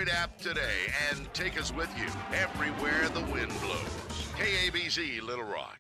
Android app today and take us with you everywhere the wind blows. KABZ Little Rock.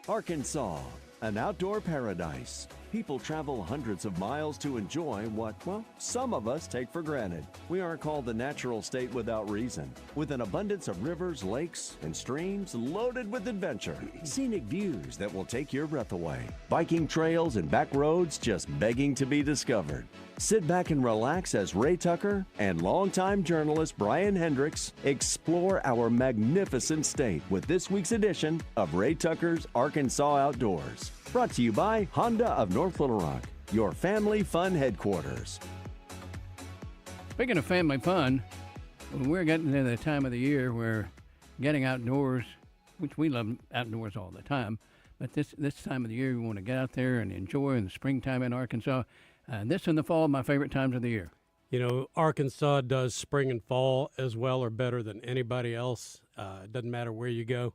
Arkansas, an outdoor paradise. People travel hundreds of miles to enjoy what, well, some of us take for granted. We are called the natural state without reason, with an abundance of rivers, lakes, and streams loaded with adventure. Scenic views that will take your breath away. Biking trails and back roads just begging to be discovered. Sit back and relax as Ray Tucker and longtime journalist Brian Hendricks explore our magnificent state with this week's edition of Ray Tucker's Arkansas Outdoors. Brought to you by Honda of North Little Rock, your family fun headquarters. Speaking of family fun, we're getting to the time of the year where getting outdoors, which we love outdoors all the time, but this time of the year we want to get out there and enjoy in the springtime in Arkansas. This and the fall are my favorite times of the year. You know, Arkansas does spring and fall as well or better than anybody else. It doesn't matter where you go.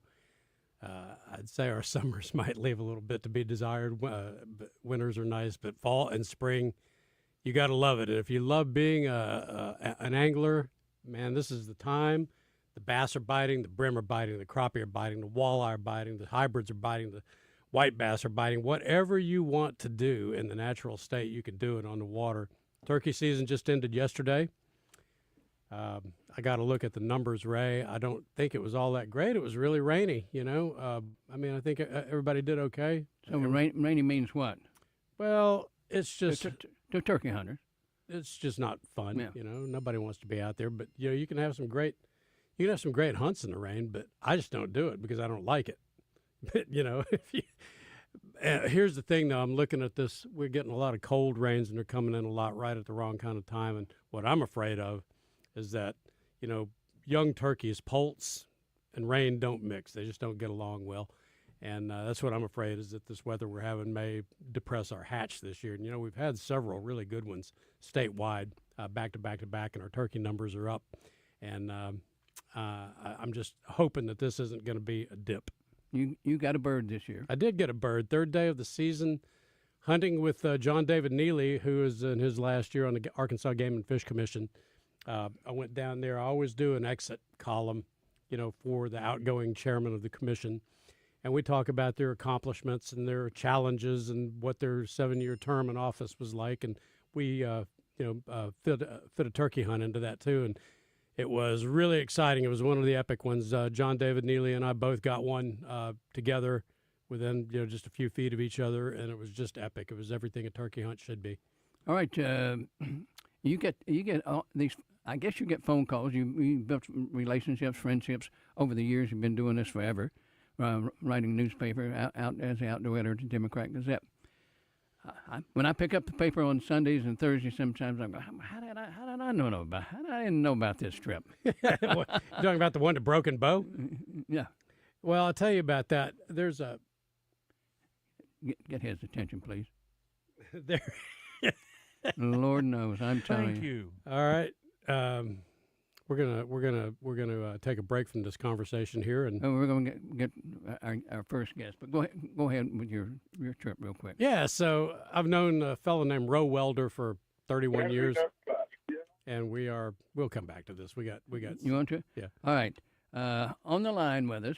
I'd say our summers might leave a little bit to be desired. But winters are nice, but fall and spring, you got to love it. And if you love being an angler, man, this is the time. The bass are biting, the brim are biting, the crappie are biting, the walleye are biting, the hybrids are biting, the white bass are biting. Whatever you want to do in the natural state, you can do it on the water. Turkey season just ended yesterday. I got to look at the numbers, Ray. I don't think it was all that great. It was really rainy, you know. I mean, I think everybody did okay. So rainy means what? Well, it's just to turkey hunters. It's just not fun, Yeah. you know. Nobody wants to be out there, but you know, you can have some great hunts in the rain. But I just don't do it because I don't like it. But you know, if you here's the thing, though. I'm looking at this. We're getting a lot of cold rains, and they're coming in a lot right at the wrong kind of time. And what I'm afraid of is that, you know, young turkeys, poults and rain don't mix. They just don't get along well. And that's what I'm afraid is that this weather we're having may depress our hatch this year. And, you know, we've had several really good ones statewide, back to back to back, and our turkey numbers are up. And I'm just hoping that this isn't going to be a dip. You got a bird this year. I did get a bird. Third day of the season, hunting with John David Neely, who is in his last year on the Arkansas Game and Fish Commission. I went down there. I always do an exit column, you know, for the outgoing chairman of the commission. And we talk about their accomplishments and their challenges and what their 7-year term in office was like. And we, fit a turkey hunt into that, too. And it was really exciting. It was one of the epic ones. John David Neely and I both got one together within, you know, just a few feet of each other. And it was just epic. It was everything a turkey hunt should be. All right. You get all these. I guess you get phone calls. You built relationships, friendships over the years. You've been doing this forever, writing newspaper out as the outdoor editor at the Democrat Gazette. When I pick up the paper on Sundays and Thursdays, sometimes I go, how did I didn't know about this trip? You're talking about the one to Broken Bow? Yeah. Well, I'll tell you about that. There's a get his attention, please. there. Lord knows, I'm telling you. Thank you. All right. We're gonna take a break from this conversation here, and We're going to get our first guest, but go ahead with your trip real quick. yeah. So I've known a fellow named Roe Welder for 31 years, and we'll come back to this. We got. You want to? Yeah. All right. On the line with us,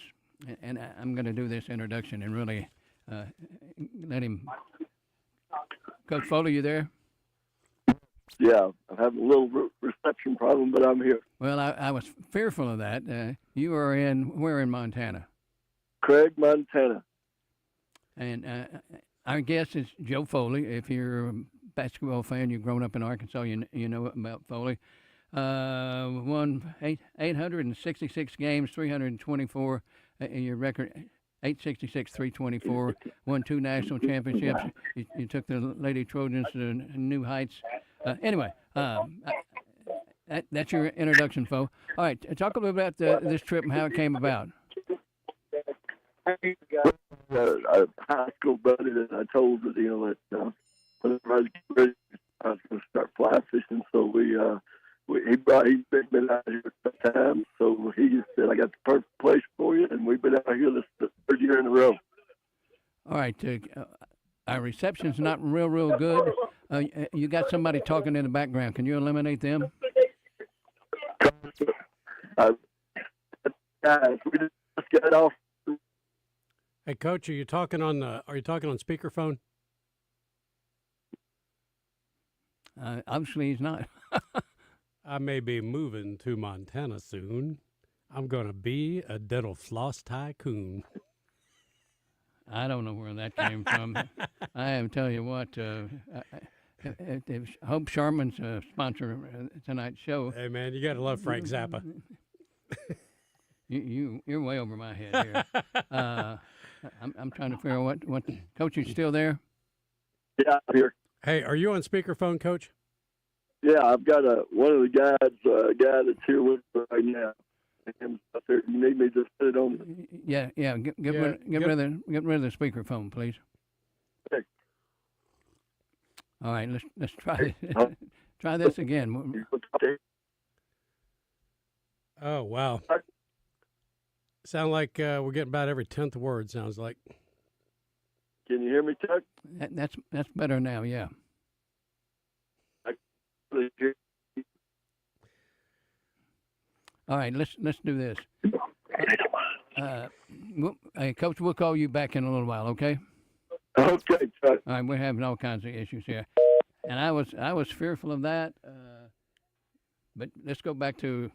and I'm going to do this introduction and really let him. Coach Foley, you there? Yeah, I'm having a little reception problem, but I'm here. Well, I was fearful of that. You are where in Montana? Craig, Montana. And our guest is Joe Foley. If you're a basketball fan, you've grown up in Arkansas, you know about Foley. Won 866 games, 324. Your record, 866, 324. Won 2 national championships. You took the Lady Trojans to new heights. Anyway, that's your introduction, Fo. All right, talk a little about this trip and how it came about. A high school buddy that I told that, that whenever I was getting ready, I was going to start fly fishing. So he's been out here at the time. So he just said, I got the perfect place for you. And we've been out here this the 3rd year in a row. All right. Our reception's not real good. You got somebody talking in the background. Can you eliminate them? Guys, we just got off. Hey, Coach, are you talking on speakerphone? Obviously, he's not. I may be moving to Montana soon. I'm going to be a dental floss tycoon. I don't know where that came from. I am telling you what. Hope Sharman's sponsor tonight's show. Hey, man, you got to love Frank Zappa. You're way over my head here. I'm trying to figure out what. Coach, you still there? Yeah, I'm here. Hey, are you on speakerphone, Coach? Yeah, I've got one of the guys, guy that's here with me right now. Him up there. You need me to put it on? Yeah. Get rid of the speakerphone, please. Okay. All right, let's try this. Try this again. Oh wow! Sound like we're getting about every 10th word. Sounds like. Can you hear me, Chuck? That's better now. Yeah. All right, let's do this. Hey, Coach, we'll call you back in a little while, okay? Okay, Chuck. All right, we're having all kinds of issues here, and I was fearful of that. But let's go back to.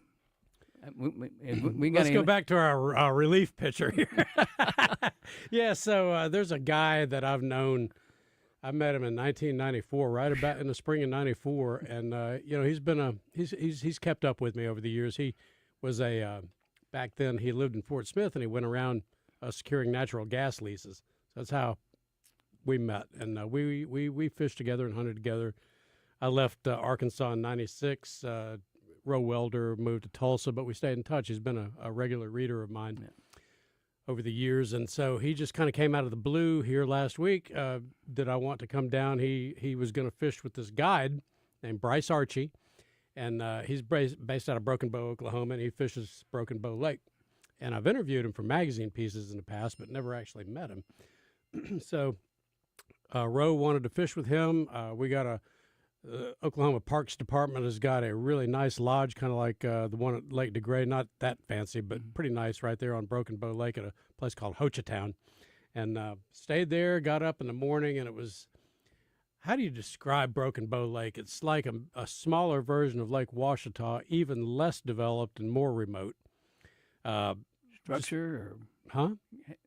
Let's go back to our relief pitcher here. Yeah, so there's a guy that I've known. I met him in 1994, right about in the spring of '94, and he's kept up with me over the years. He was back then he lived in Fort Smith, and he went around securing natural gas leases. So that's how we met, and we fished together and hunted together. I left Arkansas in '96. Roe Welder moved to Tulsa, but we stayed in touch. He's been a regular reader of mine over the years, and so he just kind of came out of the blue here last week. Did I want to come down? He was going to fish with this guide named Bryce Archie, and he's based out of Broken Bow, Oklahoma, and he fishes Broken Bow Lake. And I've interviewed him for magazine pieces in the past, but never actually met him. So Roe wanted to fish with him. We got Oklahoma Parks Department has got a really nice lodge, kind of like the one at Lake DeGray, not that fancy, but pretty nice right there on Broken Bow Lake at a place called Hochatown. And stayed there, got up in the morning, and it was, how do you describe Broken Bow Lake? It's like a smaller version of Lake Ouachita, even less developed and more remote. Structure? Huh?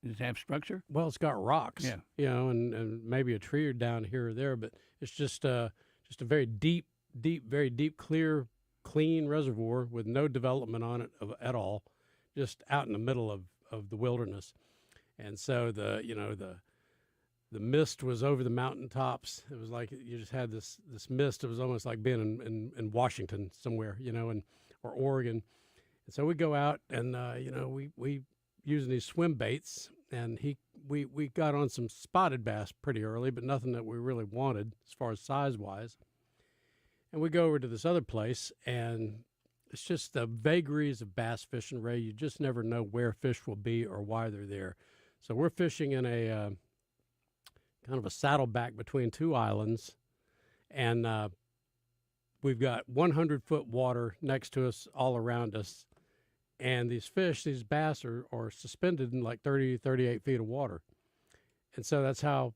Does it have structure? Well, it's got rocks, yeah. And maybe a tree or down here or there, but it's just a very deep, clear, clean reservoir with no development on it at all, just out in the middle of the wilderness. And so the mist was over the mountaintops. It was like you just had this mist. It was almost like being in Washington somewhere, or Oregon. And so we go out and we using these swim baits, and we got on some spotted bass pretty early, but nothing that we really wanted as far as size-wise. And we go over to this other place, and it's just the vagaries of bass fishing, Ray. You just never know where fish will be or why they're there. So we're fishing in a kind of a saddleback between two islands, and we've got 100-foot water next to us, all around us. And these bass are suspended in like 30, 38 feet of water. And so that's how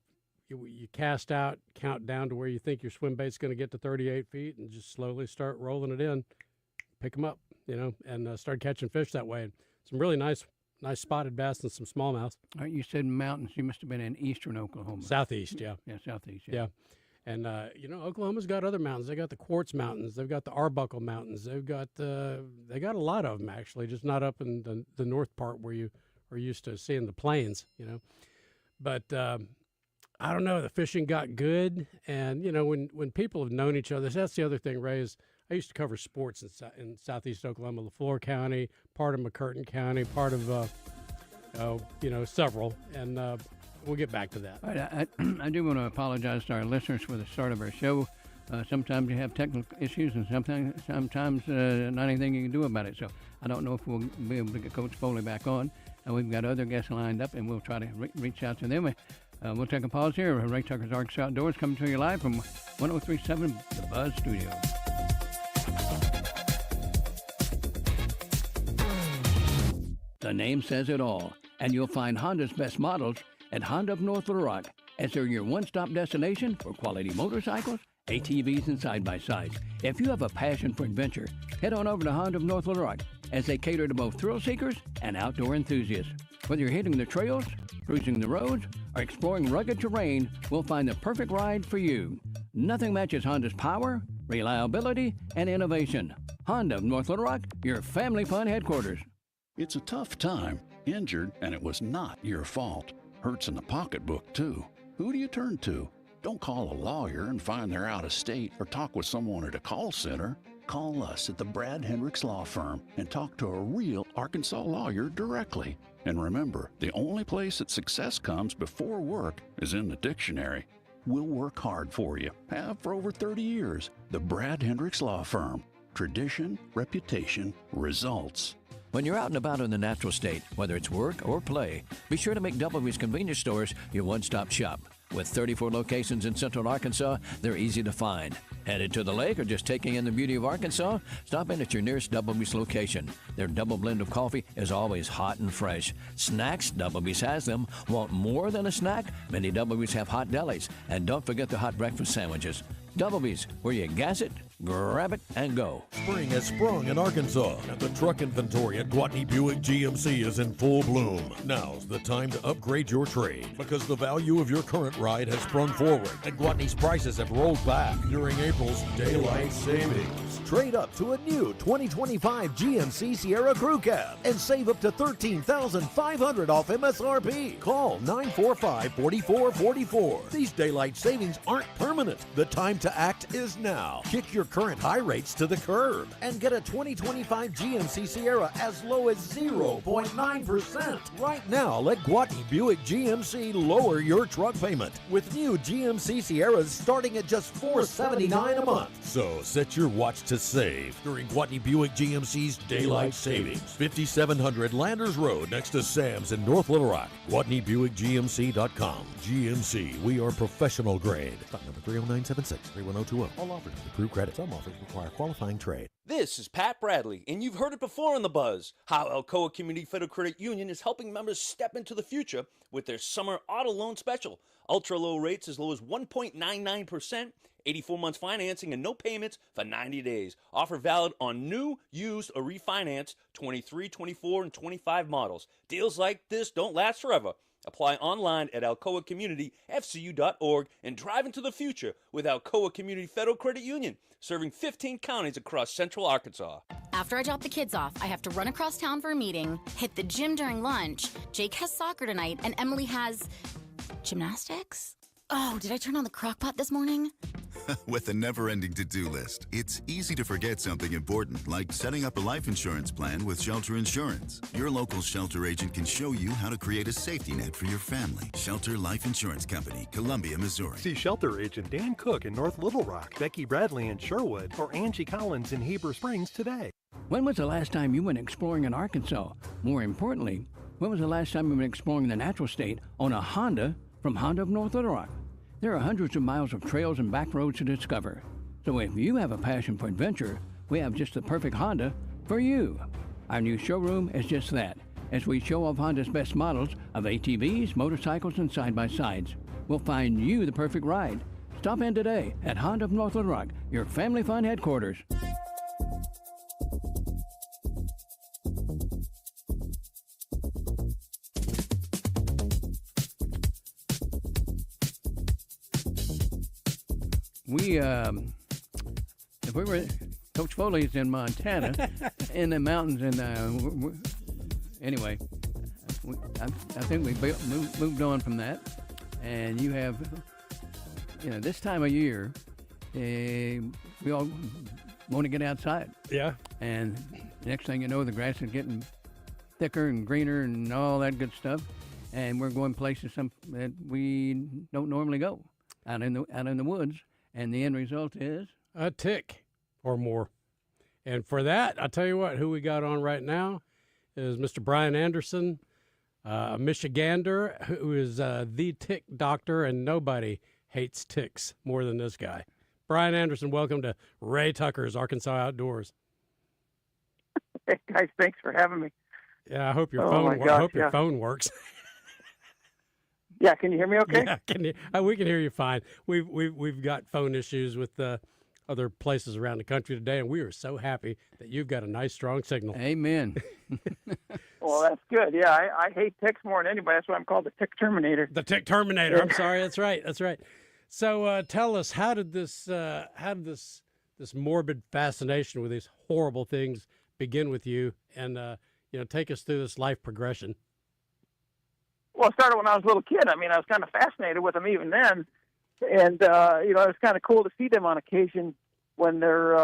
you cast out, count down to where you think your swim bait's going to get to 38 feet, and just slowly start rolling it in, pick them up, and start catching fish that way. And some really nice spotted bass and some smallmouth. All right, you said mountains. You must have been in eastern Oklahoma. Southeast, yeah. Yeah, southeast, yeah. And, Oklahoma's got other mountains. They got the Quartz Mountains. They've got the Arbuckle Mountains. They got a lot of them, actually, just not up in the north part where you are used to seeing the plains, But I don't know. The fishing got good. And, when people have known each other, that's the other thing, Ray, is I used to cover sports in southeast Oklahoma, LaFleur County, part of McCurtain County, part of, several. And we'll get back to that. All right, I do want to apologize to our listeners for the start of our show. Sometimes you have technical issues, and sometimes not anything you can do about it. So I don't know if we'll be able to get Coach Foley back on. We've got other guests lined up, and we'll try to reach out to them. We'll take a pause here. Ray Tucker's Arkansas Outdoors coming to you live from 103.7 The Buzz Studio. The name says it all, and you'll find Honda's best models at Honda of North Little Rock, as they're your one-stop destination for quality motorcycles, ATVs, and side-by-sides. If you have a passion for adventure, head on over to Honda of North Little Rock, as they cater to both thrill seekers and outdoor enthusiasts. Whether you're hitting the trails, cruising the roads, or exploring rugged terrain, we'll find the perfect ride for you. Nothing matches Honda's power, reliability, and innovation. Honda of North Little Rock, your family fun headquarters. It's a tough time. Injured, and it was not your fault. Hurts in the pocketbook, too. Who do you turn to? Don't call a lawyer and find they're out of state or talk with someone at a call center. Call us at the Brad Hendricks Law Firm and talk to a real Arkansas lawyer directly. And remember, the only place that success comes before work is in the dictionary. We'll work hard for you. Have for over 30 years. The Brad Hendricks Law Firm. Tradition, reputation, results. When you're out and about in the natural state, whether it's work or play, be sure to make W's Convenience Stores your one-stop shop. With 34 locations in central Arkansas, they're easy to find. Headed to the lake or just taking in the beauty of Arkansas? Stop in at your nearest W's location. Their double blend of coffee is always hot and fresh. Snacks, W's has them. Want more than a snack? Many W's have hot delis. And don't forget the hot breakfast sandwiches. W's, where you gas it, grab it, and go. Spring has sprung in Arkansas, and the truck inventory at Gwatney Buick GMC is in full bloom. Now's the time to upgrade your trade, because the value of your current ride has sprung forward, and Gwatney's prices have rolled back during April's Daylight Savings. Trade up to a new 2025 GMC Sierra Crew Cab and save up to $13,500 off MSRP. Call 945-4444. These Daylight Savings aren't permanent. The time to act is now. Kick your current high rates to the curb and get a 2025 GMC Sierra as low as 0.9%. Right now, let Gwatney Buick GMC lower your truck payment with new GMC Sierras starting at just $479 a month. So set your watch to save during Gwatney Buick GMC's Daylight Savings. 5700 Landers Road next to Sam's in North Little Rock. GwatneyBuickGMC.com. GMC, we are professional grade. Stock number 30976-31020. All offers with accrued credit. Some offers require qualifying trade. This is Pat Bradley, and you've heard it before on The Buzz, how Alcoa Community Federal Credit Union is helping members step into the future with their summer auto loan special. Ultra low rates as low as 1.99%, 84 months financing and no payments for 90 days. Offer valid on new, used, or refinanced 23, 24, and 25 models. Deals like this don't last forever. Apply online at alcoacommunityfcu.org and drive into the future with Alcoa Community Federal Credit Union, serving 15 counties across central Arkansas. After I drop the kids off, I have to run across town for a meeting, hit the gym during lunch. Jake has soccer tonight, and Emily has gymnastics? Oh, did I turn on the crock pot this morning? With a never-ending to-do list, it's easy to forget something important, like setting up a life insurance plan with Shelter Insurance. Your local Shelter agent can show you how to create a safety net for your family. Shelter Life Insurance Company, Columbia, Missouri. See Shelter agent Dan Cook in North Little Rock, Becky Bradley in Sherwood, or Angie Collins in Heber Springs today. When was the last time you went exploring in Arkansas? More importantly, when was the last time you went exploring the natural state on a Honda from Honda of North Little Rock? There are hundreds of miles of trails and back roads to discover. So if you have a passion for adventure, we have just the perfect Honda for you. Our new showroom is just that, as we show off Honda's best models of ATVs, motorcycles, and side-by-sides. We'll find you the perfect ride. Stop in today at Honda of North Little Rock, your family fun headquarters. If we were, Coach Foley's in Montana, in the mountains, and anyway, I think we moved on from that, and you have, this time of year, we all want to get outside. Yeah. And next thing you know, the grass is getting thicker and greener and all that good stuff, and we're going places that we don't normally go, out in the woods. And the end result is? A tick or more. And for that, I'll tell you what, who we got on right now is Mr. Brian Anderson a Michigander who is the tick doctor, and nobody hates ticks more than this guy. Brian Anderson, welcome to Ray Tucker's Arkansas Outdoors. Hey guys, thanks for having me. Yeah, I hope your phone phone works. Yeah, can you hear me okay? Yeah, we can hear you fine. We've got phone issues with other places around the country today, and we are so happy that you've got a nice, strong signal. Amen. Well, that's good. Yeah, I hate ticks more than anybody. That's why I'm called the Tick Terminator. The Tick Terminator. I'm sorry. That's right. So tell us, how did this morbid fascination with these horrible things begin with you, and take us through this life progression? Well, it started when I was a little kid. I mean, I was kind of fascinated with them even then, and it was kind of cool to see them on occasion when they're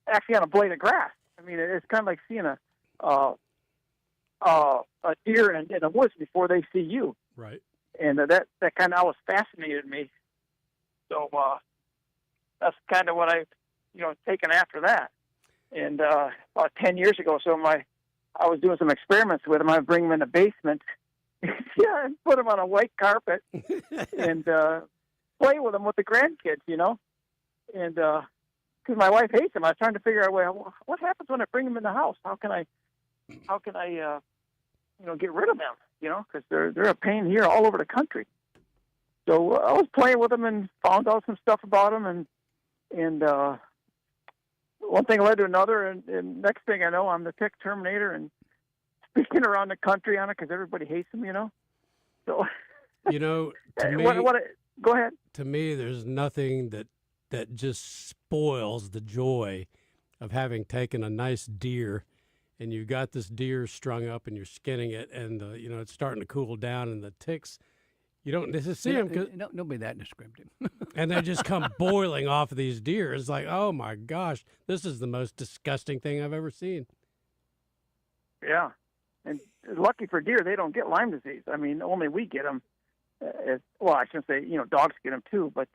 actually on a blade of grass. I mean, it's kind of like seeing a deer in the woods before they see you. Right. And that kind of always fascinated me. So that's kind of what I've taken after that. And about 10 years ago, I was doing some experiments with them. I'd bring them in the basement, and put them on a white carpet, and play with them with the grandkids, And because my wife hates them, I was trying to figure out, well, what happens when I bring them in the house? How can I get rid of them? Because they're a pain here all over the country. So I was playing with them and found out some stuff about them, and one thing led to another, and next thing I know, I'm the Tick Terminator and speaking around the country on it because everybody hates them, So, to me, go ahead. To me, there's nothing that just spoils the joy of having taken a nice deer, and you got this deer strung up, and you're skinning it, and it's starting to cool down, and the ticks. You don't see them. Don't be that descriptive. And they just come boiling off of these deer. It's like, oh my gosh, this is the most disgusting thing I've ever seen. Yeah, and lucky for deer, they don't get Lyme disease. I mean, only we get them. Well, I shouldn't say, dogs get them too, but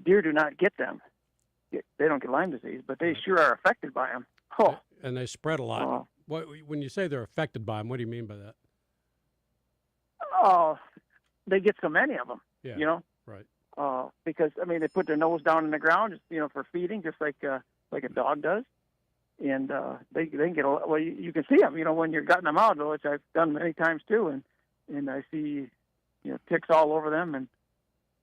deer do not get them. They don't get Lyme disease, but they sure are affected by them. Oh. And they spread a lot. When you say they're affected by them, what do you mean by that? Oh, they get so many of them, Right. Because, they put their nose down in the ground, just, for feeding, just like a dog does. And they can get you can see them, when you're gutting them out, which I've done many times too. And I see, ticks all over them, and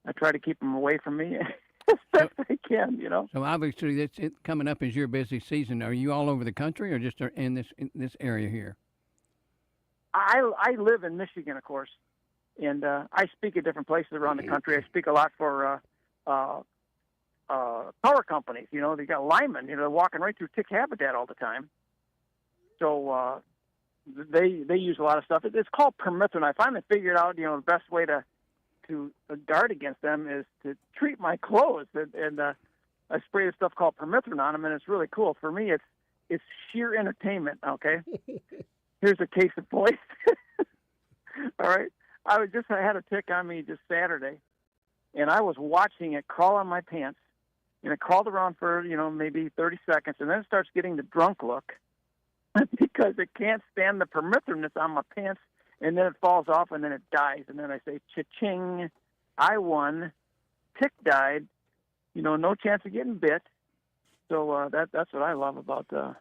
I try to keep them away from me as best I can, So obviously, it's coming up as your busy season. Are you all over the country, or just in this area here? I live in Michigan, of course, and I speak at different places around the country. I speak a lot for power companies. They got linemen, walking right through tick habitat all the time. So they use a lot of stuff. It's called permethrin. I finally figured out, the best way to guard against them is to treat my clothes, and I spray this stuff called permethrin on them, and it's really cool. For me, it's sheer entertainment. Okay, here's a case of poison. All right, I had a tick on me just Saturday, and I was watching it crawl on my pants, and it crawled around for maybe 30 seconds, and then it starts getting the drunk look because it can't stand the permethrin that's on my pants. And then it falls off, and then it dies. And then I say, cha-ching, I won. Tick died. No chance of getting bit. So that's what I love about the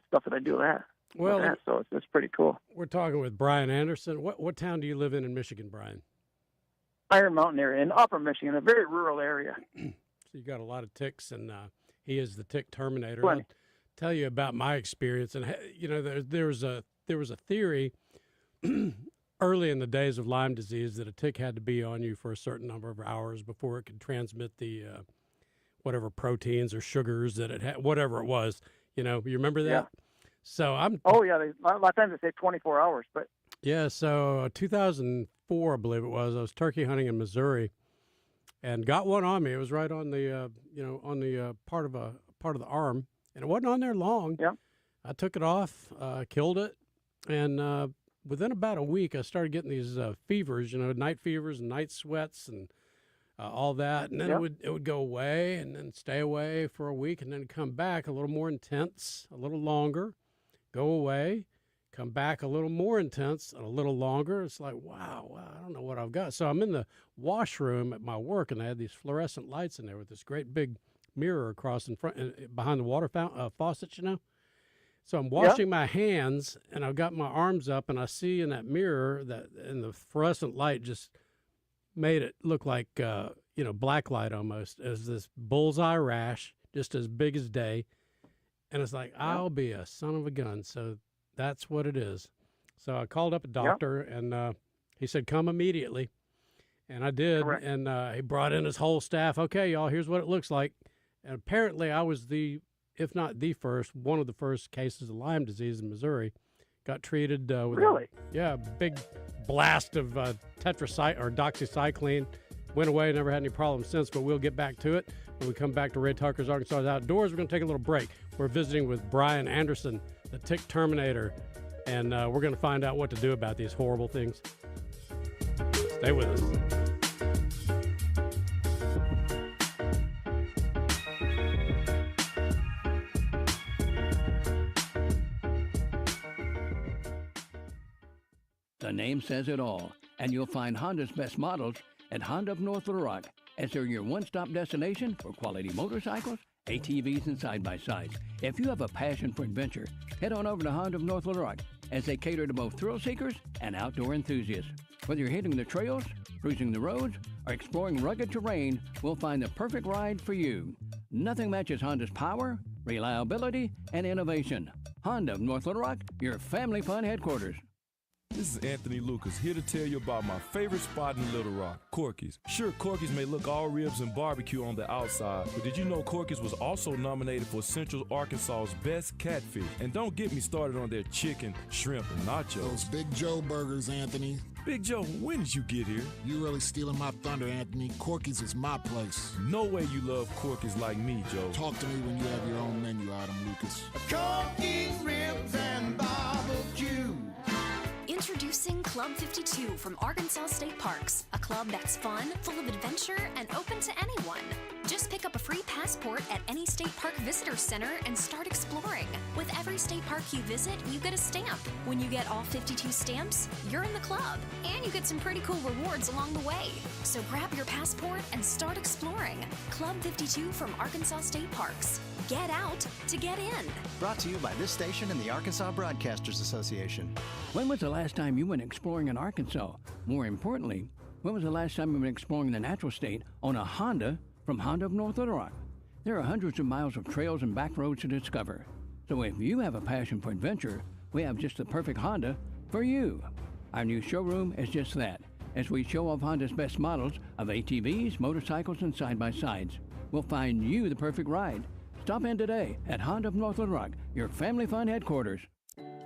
stuff that I do that. Well, so it's pretty cool. We're talking with Brian Anderson. What town do you live in Michigan, Brian? Iron Mountain area, in Upper Michigan, a very rural area. So you got a lot of ticks, and he is the Tick Terminator. Plenty. I'll tell you about my experience. And there was a theory early in the days of Lyme disease that a tick had to be on you for a certain number of hours before it could transmit the whatever proteins or sugars that it had, whatever it was. You remember that? Yeah. So Oh yeah, a lot of times they say 24 hours, but. Yeah. So 2004, I believe it was. I was turkey hunting in Missouri, and got one on me. It was right on the part of the arm, and it wasn't on there long. Yeah. I took it off, killed it, and within about a week, I started getting these fevers, night fevers and night sweats and all that. And then it would go away and then stay away for a week and then come back a little more intense, a little longer, go away, come back a little more intense and a little longer. It's like, wow, I don't know what I've got. So I'm in the washroom at my work, and they had these fluorescent lights in there with this great big mirror across in front, behind the water faucet, you know. So I'm washing my hands, and I've got my arms up, and I see in that mirror that, and the fluorescent light just made it look like, black light almost, as this bullseye rash, just as big as day. And it's like, I'll be a son of a gun. So that's what it is. So I called up a doctor, and he said, come immediately. And I did. Correct. And he brought in his whole staff. Okay, y'all, here's what it looks like. And apparently I was if not the first, one of the first cases of Lyme disease in Missouri. Got treated with a big blast of doxycycline. Went away, never had any problems since, but we'll get back to it when we come back to Ray Tucker's Arkansas Outdoors. We're going to take a little break. We're visiting with Brian Anderson, the Tick Terminator, and we're going to find out what to do about these horrible things. Stay with us. The name says it all, and you'll find Honda's best models at Honda of North Little Rock, as they're your one-stop destination for quality motorcycles, ATVs, and side-by-sides. If you have a passion for adventure, head on over to Honda of North Little Rock, as they cater to both thrill seekers and outdoor enthusiasts. Whether you're hitting the trails, cruising the roads, or exploring rugged terrain, we'll find the perfect ride for you. Nothing matches Honda's power, reliability, and innovation. Honda of North Little Rock, your family fun headquarters. This is Anthony Lucas, here to tell you about my favorite spot in Little Rock, Corky's. Sure, Corky's may look all ribs and barbecue on the outside, but did you know Corky's was also nominated for Central Arkansas's best catfish? And don't get me started on their chicken, shrimp, and nachos. Those Big Joe burgers, Anthony. Big Joe, when did you get here? You really stealing my thunder, Anthony. Corky's is my place. No way you love Corky's like me, Joe. Talk to me when you have your own menu item, Lucas. Corky's ribs and barbecue. Introducing Club 52 from Arkansas State Parks, a club that's fun, full of adventure, and open to anyone. Just pick up a free passport at any state park visitor center and start exploring. With every state park you visit, you get a stamp. When you get all 52 stamps, you're in the club, and you get some pretty cool rewards along the way. So grab your passport and start exploring. Club 52 from Arkansas State Parks. Get out to get in. Brought to you by this station and the Arkansas Broadcasters Association. When was the last time you went exploring in Arkansas? More importantly, when was the last time you went exploring the natural state on a Honda from Honda of North Little Rock? There are hundreds of miles of trails and back roads to discover. So if you have a passion for adventure, we have just the perfect Honda for you. Our new showroom is just that, as we show off Honda's best models of ATVs, motorcycles, and side-by-sides. We'll find you the perfect ride. Stop in today at Honda of North Little Rock, your family fun headquarters.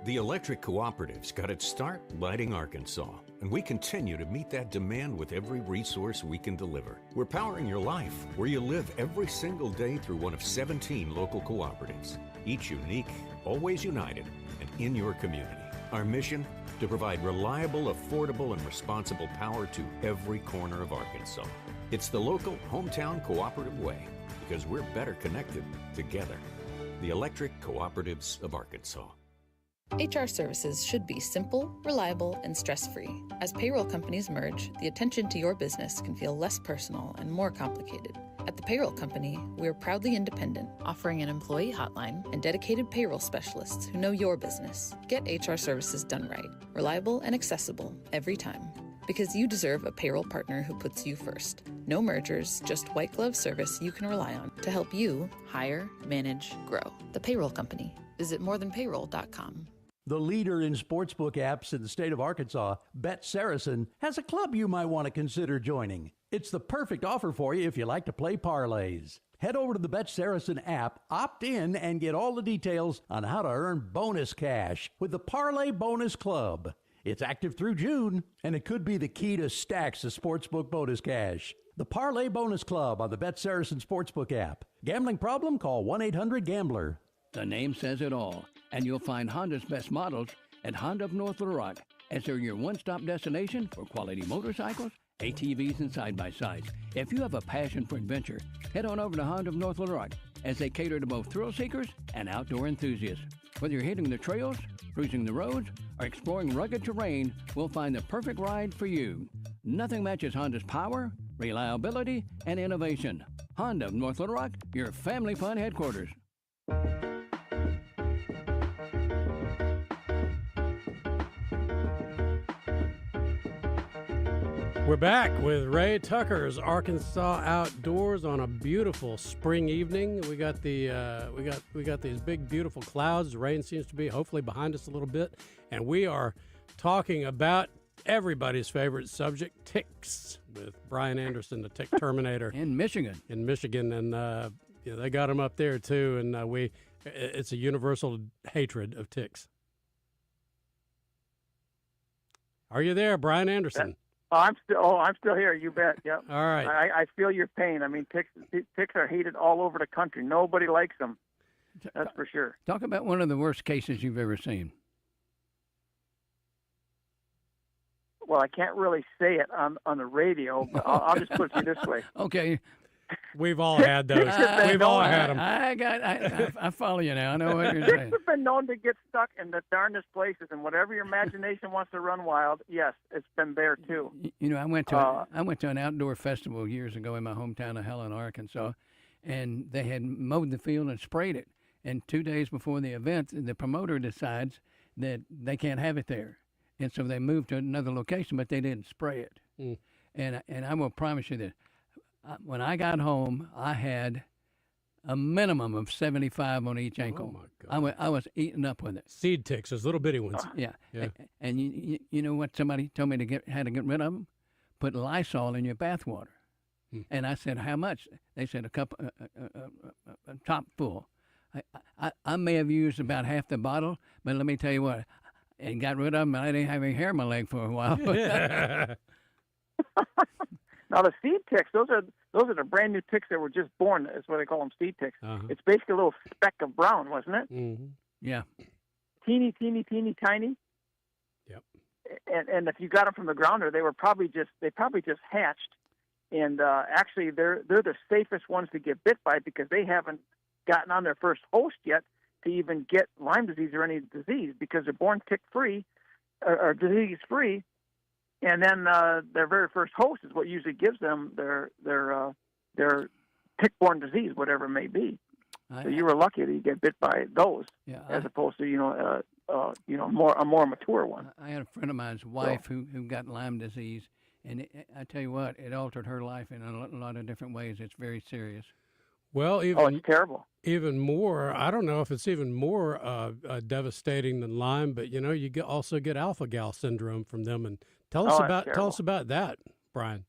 The Electric Cooperative's got its start lighting Arkansas, and we continue to meet that demand with every resource we can deliver. We're powering your life where you live every single day through one of 17 local cooperatives, each unique, always united, and in your community. Our mission? To provide reliable, affordable, and responsible power to every corner of Arkansas. It's the local hometown cooperative way, because we're better connected together. The Electric Cooperatives of Arkansas. HR services should be simple, reliable, and stress-free. As payroll companies merge, the attention to your business can feel less personal and more complicated. At the Payroll Company, we're proudly independent, offering an employee hotline and dedicated payroll specialists who know your business. Get HR services done right, reliable, and accessible every time. Because you deserve a payroll partner who puts you first. No mergers, just white glove service you can rely on to help you hire, manage, grow. The Payroll Company. Visit morethanpayroll.com. The leader in sportsbook apps in the state of Arkansas, Bet Saracen, has a club you might want to consider joining. It's the perfect offer for you if you like to play parlays. Head over to the Bet Saracen app, opt in, and get all the details on how to earn bonus cash with the Parlay Bonus Club. It's active through June, and it could be the key to stacks of sportsbook bonus cash. The Parlay Bonus Club on the Bet Saracen Sportsbook app. Gambling problem? Call 1-800-GAMBLER. The name says it all, and you'll find Honda's best models at Honda of North Little Rock, as they're your one-stop destination for quality motorcycles, ATVs, and side-by-sides. If you have a passion for adventure, head on over to Honda of North Little Rock, as they cater to both thrill seekers and outdoor enthusiasts. Whether you're hitting the trails, cruising the roads, or exploring rugged terrain, we'll find the perfect ride for you. Nothing matches Honda's power, reliability, and innovation. Honda of North Little Rock, your family fun headquarters. We're back with Ray Tucker's Arkansas Outdoors on a beautiful spring evening. We got we got these big beautiful clouds. The rain seems to be hopefully behind us a little bit, and we are talking about everybody's favorite subject, ticks, with Brian Anderson, the tick terminator in Michigan. And they got them up there too, and it's a universal hatred of ticks. Are you there, Brian Anderson? I'm still here. You bet. Yep. All right. I feel your pain. I mean, ticks are hated all over the country. Nobody likes them. That's for sure. Talk about one of the worst cases you've ever seen. Well, I can't really say it on the radio, but I'll just put it to you this way. Okay. We've all had those. We've all had them. I follow you now. I know what you're Ticks saying. have been known to get stuck in the darndest places, and whatever your imagination wants to run wild, yes, it's been there too. You know, I went to an outdoor festival years ago in my hometown of Helen, Arkansas, and they had mowed the field and sprayed it. And 2 days before the event, the promoter decides that they can't have it there, and so they moved to another location, but they didn't spray it. Mm. And I will promise you that when I got home, I had a minimum of 75 on each ankle. Oh my God. I was eaten up with it. Seed ticks, those little bitty ones. Yeah. Yeah. And you know what somebody told me how to get rid of them? Put Lysol in your bath water. And I said, how much? They said a cup, a top full. I may have used about half the bottle, but let me tell you what, and got rid of them, and I didn't have any hair on my leg for a while. Now the seed ticks, those are the brand new ticks that were just born. That's why they call them seed ticks. Uh-huh. It's basically a little speck of brown, wasn't it? Mm-hmm. Yeah. Teeny, tiny. Yep. And if you got them from the grounder, they probably just hatched. And actually, they're the safest ones to get bit by because they haven't gotten on their first host yet to even get Lyme disease or any disease because they're born tick-free or disease-free. And then their very first host is what usually gives them their tick-borne disease, whatever it may be. So you were lucky that you get bit by those, as opposed to a more mature one. I had a friend of mine's wife who got Lyme disease, and I tell you what, it altered her life in a lot of different ways. It's very serious. Well, it's terrible. Even more, I don't know if it's even more devastating than Lyme, but you also get alpha-gal syndrome from them. And tell us about that, Brian.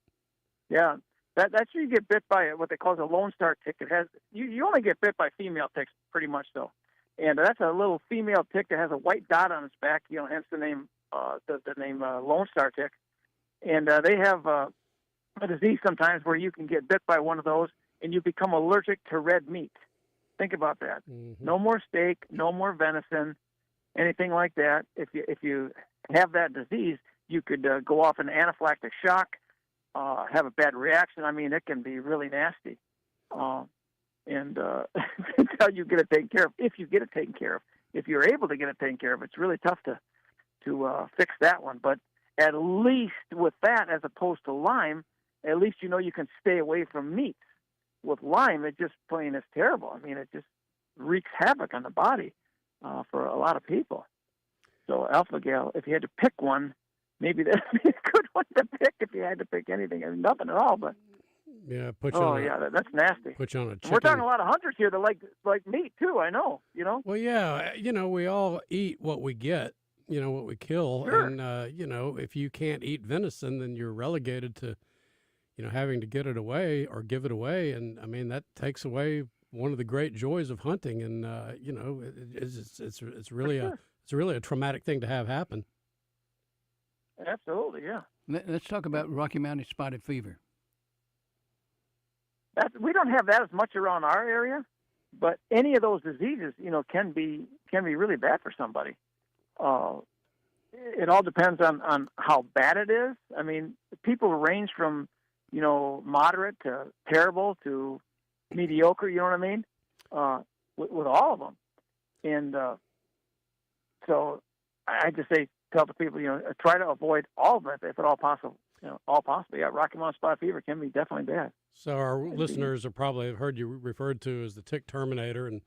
Yeah, that's you get bit by what they call a Lone Star tick. It has you only get bit by female ticks, pretty much so, and that's a little female tick that has a white dot on its back. Hence the name Lone Star tick. And they have a disease sometimes where you can get bit by one of those and you become allergic to red meat. Think about that. Mm-hmm. No more steak, no more venison, anything like that. If you have that disease, you could go off an anaphylactic shock, have a bad reaction. I mean, it can be really nasty. Until you get it taken care of, if you get it taken care of. If you're able to get it taken care of, it's really tough to fix that one. But at least with that, as opposed to Lyme, at least you can stay away from meat. With Lyme, it just plain is terrible. I mean, it just wreaks havoc on the body for a lot of people. So alpha-gal, if you had to pick one, maybe that'd be a good one to pick if you had to pick anything. I mean, nothing at all, but yeah, that's nasty. Put you on a chicken. We're talking a lot of hunters here that like meat too. I know, Well, yeah, we all eat what we get. What we kill, sure. And if you can't eat venison, then you're relegated to, having to get it away or give it away, and I mean that takes away one of the great joys of hunting, and it's really a traumatic thing to have happen. Absolutely, yeah. Let's talk about Rocky Mountain spotted fever. We don't have that as much around our area, but any of those diseases, can be really bad for somebody. It all depends on how bad it is. I mean, people range from, moderate to terrible to mediocre, you know what I mean? With all of them. And so I just tell the people, try to avoid all of it if at all possible. All possible. Yeah, Rocky Mountain spotted fever can be definitely bad. So our listeners have probably heard you referred to as the tick terminator, and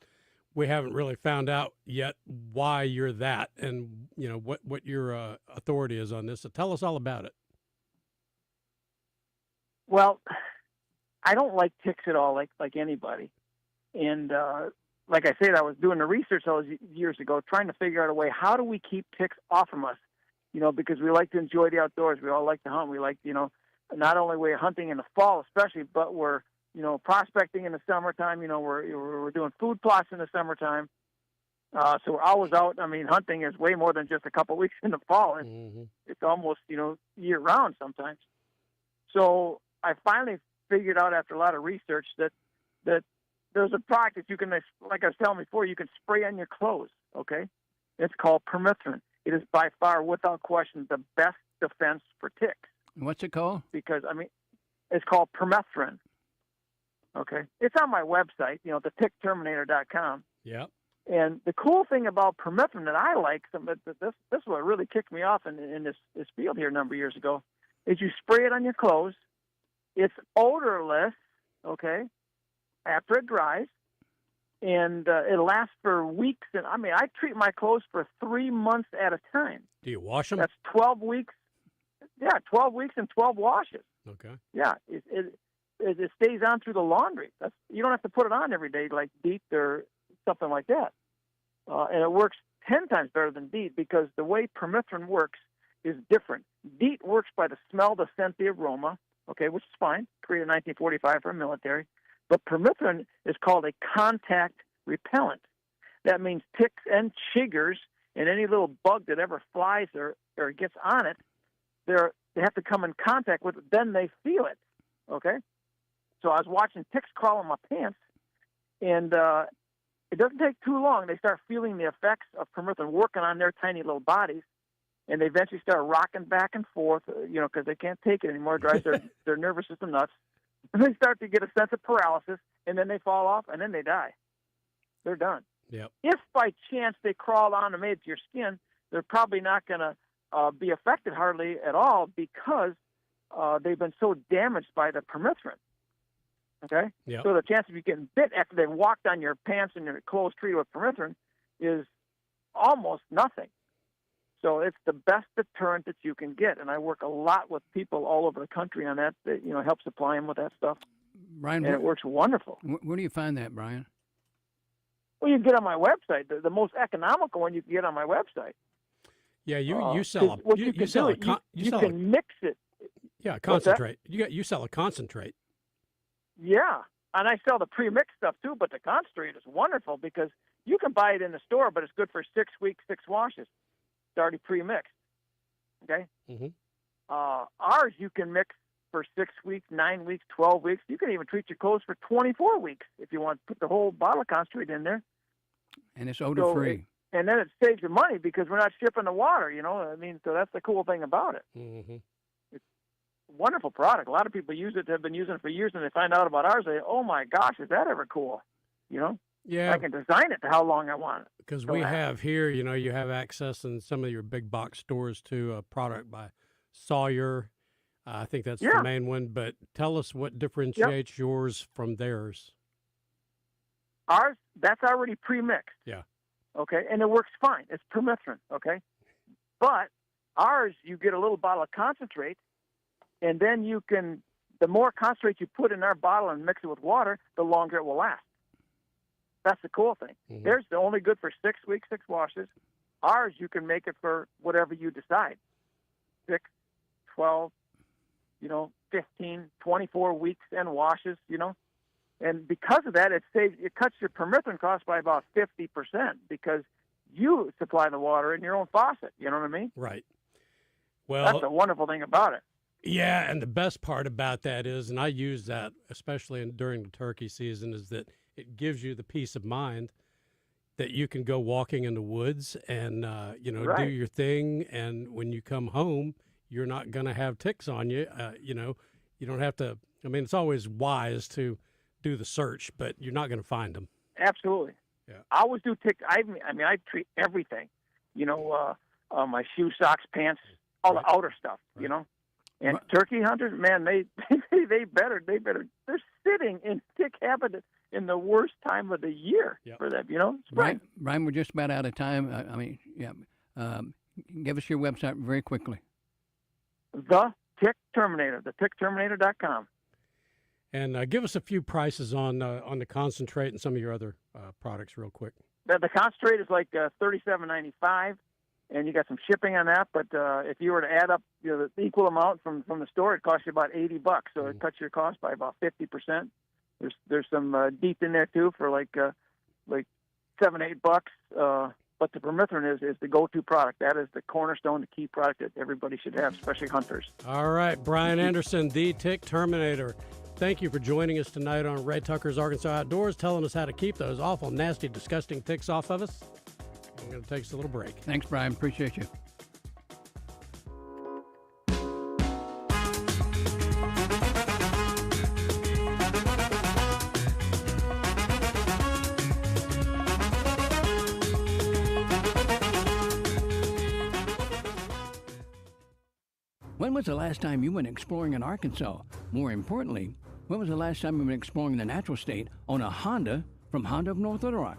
we haven't really found out yet why you're that, and what your authority is on this. So tell us all about it. Well, I don't like ticks at all, like anybody, and like I said, I was doing the research all those years ago, trying to figure out a way how do we keep ticks off from us. Because we like to enjoy the outdoors. We all like to hunt. We like, not only we're hunting in the fall especially, but we're, prospecting in the summertime. We're doing food plots in the summertime. So we're always out. I mean, hunting is way more than just a couple of weeks in the fall. It's almost, year round sometimes. So I finally figured out after a lot of research that there's a product that you can, like I was telling before, you can spray on your clothes, okay? It's called permethrin. It is by far, without question, the best defense for ticks. What's it called? Because, it's called permethrin. Okay? It's on my website, thetickterminator.com. Yeah. And the cool thing about permethrin that I like, this is what really kicked me off in this field here a number of years ago, is you spray it on your clothes. It's odorless, okay, after it dries. And it lasts for weeks. And I treat my clothes for 3 months at a time. Do you wash them? That's 12 weeks. Yeah, 12 weeks and 12 washes. Okay. Yeah, it stays on through the laundry. You don't have to put it on every day like DEET or something like that. And it works 10 times better than DEET because the way permethrin works is different. DEET works by the smell, the scent, the aroma, okay, which is fine, created in 1945 for military. But permethrin is called a contact repellent. That means ticks and chiggers and any little bug that ever flies or gets on it, they have to come in contact with it, then they feel it, okay? So I was watching ticks crawl on my pants, and it doesn't take too long. They start feeling the effects of permethrin working on their tiny little bodies, and they eventually start rocking back and forth, because they can't take it anymore. It drives their nervous system nuts. And they start to get a sense of paralysis, and then they fall off, and then they die. They're done. Yep. If by chance they crawl on and made it to your skin, they're probably not going to be affected hardly at all because they've been so damaged by the permethrin. Okay? Yep. So the chance of you getting bit after they've walked on your pants and your clothes treated with permethrin is almost nothing. So it's the best deterrent that you can get, and I work a lot with people all over the country on that. Help supply them with that stuff, Brian, and it works wonderful. Where do you find that, Brian? Well, you can get on my website. The most economical one you can get on my website. Yeah, you sell you can mix it. Yeah, concentrate. You sell a concentrate. Yeah, and I sell the pre-mixed stuff too. But the concentrate is wonderful because you can buy it in the store, but it's good for 6 weeks, 6 washes. It's already pre-mixed. Okay. Mm-hmm. Ours you can mix for 6 weeks, 9 weeks, 12 weeks. You can even treat your clothes for 24 weeks if you want to put the whole bottle of concentrate in there. And it's odor-free. And then it saves you money because we're not shipping the water, so that's the cool thing about it. Mm-hmm. It's a wonderful product. A lot of people use it, have been using it for years, and they find out about ours. They say, oh, my gosh, is that ever cool? Yeah. I can design it to how long I want it. Because we have here, you have access in some of your big box stores to a product by Sawyer. I think that's the main one. But tell us what differentiates yours from theirs. Ours, that's already pre-mixed. Yeah. Okay, and it works fine. It's permethrin, okay? But ours, you get a little bottle of concentrate, and then the more concentrate you put in our bottle and mix it with water, the longer it will last. That's the cool thing. Mm-hmm. Theirs is only good for 6 weeks, 6 washes. Ours, you can make it for whatever you decide. 6, 12, 15, 24 weeks and washes, And because of that, it cuts your permethrin cost by about 50% because you supply the water in your own faucet. You know what I mean? Right. Well, that's a wonderful thing about it. Yeah, and the best part about that is, and I use that especially during the turkey season, is that it gives you the peace of mind that you can go walking in the woods and do your thing, and when you come home, you're not going to have ticks on you. You don't have to. I mean, it's always wise to do the search, but you're not going to find them. Absolutely. Yeah. I always do tick. I treat everything. my shoe, socks, pants, all the outer stuff, you know. And turkey hunters, man, they better. They're sitting in thick habitat in the worst time of the year for them, you know. Spring. Brian, we're just about out of time. Give us your website very quickly. The Tick Terminator, thetickterminator.com. And give us a few prices on the concentrate and some of your other products real quick. The concentrate is like $37.95, and you got some shipping on that. But if you were to add up the equal amount from the store, it costs you about $80. So it cuts your cost by about 50%. There's some DEET in there too for like $7-8. But the permethrin is the go-to product. That is the cornerstone, the key product that everybody should have, especially hunters. All right, Brian Anderson, the Tick Terminator. Thank you for joining us tonight on Ray Tucker's Arkansas Outdoors, telling us how to keep those awful, nasty, disgusting ticks off of us. I'm going to take us a little break. Thanks, Brian. Appreciate you. When was the last time you went exploring in Arkansas? More importantly, when was the last time you went exploring the natural state on a Honda from Honda of North Little Rock?